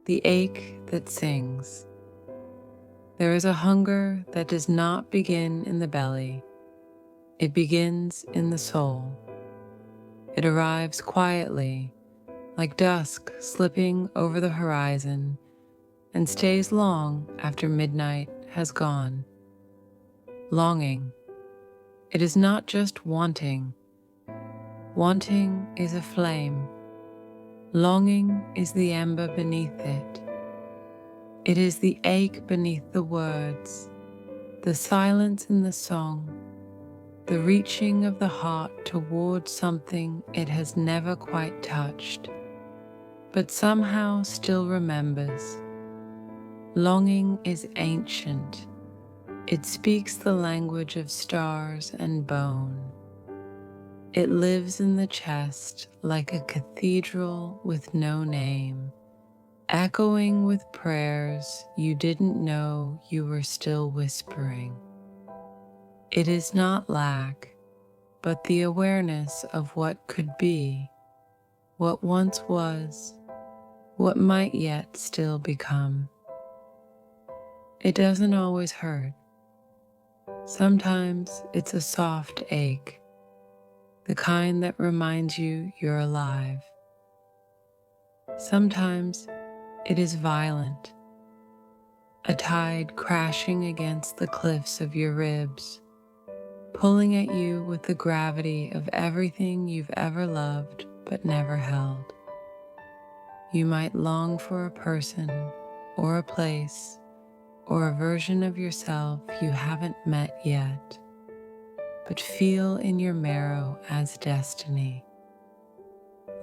the ache that sings. There is a hunger that does not begin in the belly. It begins in the soul. It arrives quietly, like dusk slipping over the horizon, and stays long after midnight has gone. Longing. It is not just wanting. Wanting is a flame. Longing is the ember beneath it. It is the ache beneath the words, the silence in the song, the reaching of the heart toward something it has never quite touched, but somehow still remembers. Longing is ancient. It speaks the language of stars and bone. It lives in the chest like a cathedral with no name, echoing with prayers you didn't know you were still whispering. It is not lack, but the awareness of what could be, what once was, what might yet still become. It doesn't always hurt. Sometimes it's a soft ache, the kind that reminds you you're alive. Sometimes it is violent, a tide crashing against the cliffs of your ribs, pulling at you with the gravity of everything you've ever loved but never held. You might long for a person or a place or a version of yourself you haven't met yet, but feel in your marrow as destiny.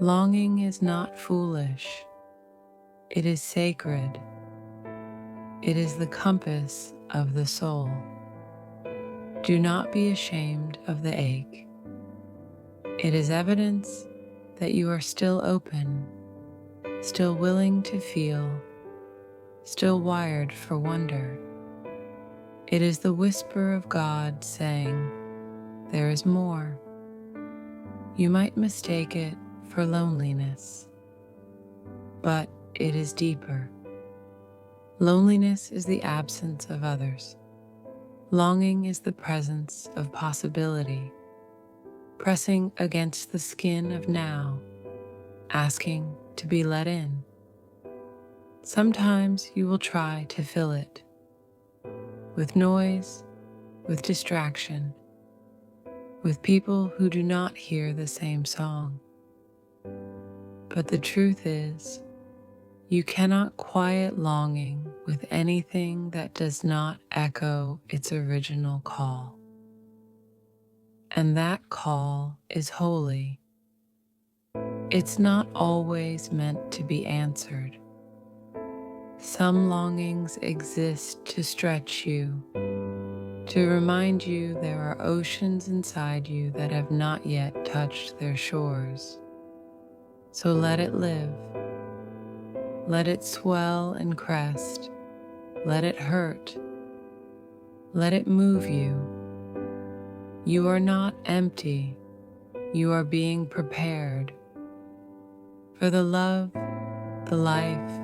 Longing is not foolish. It is sacred. It is the compass of the soul. Do not be ashamed of the ache. It is evidence that you are still open, still willing to feel, still wired for wonder. It is the whisper of God saying, there is more. You might mistake it for loneliness, but it is deeper. Loneliness is the absence of others. Longing is the presence of possibility, pressing against the skin of now, asking to be let in. Sometimes you will try to fill it with noise, with distraction, with people who do not hear the same song. But the truth is, you cannot quiet longing with anything that does not echo its original call. And that call is holy. It's not always meant to be answered. Some longings exist to stretch you, to remind you there are oceans inside you that have not yet touched their shores. So let it live. Let it swell and crest. Let it hurt. Let it move you. You are not empty. You are being prepared for the love, the life,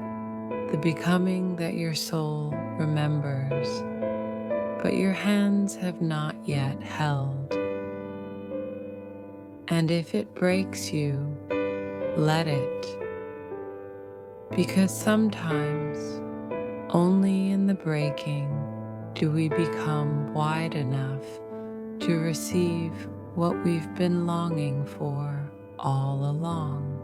the becoming that your soul remembers, but your hands have not yet held. And if it breaks you, let it. Because sometimes, only in the breaking do we become wide enough to receive what we've been longing for all along.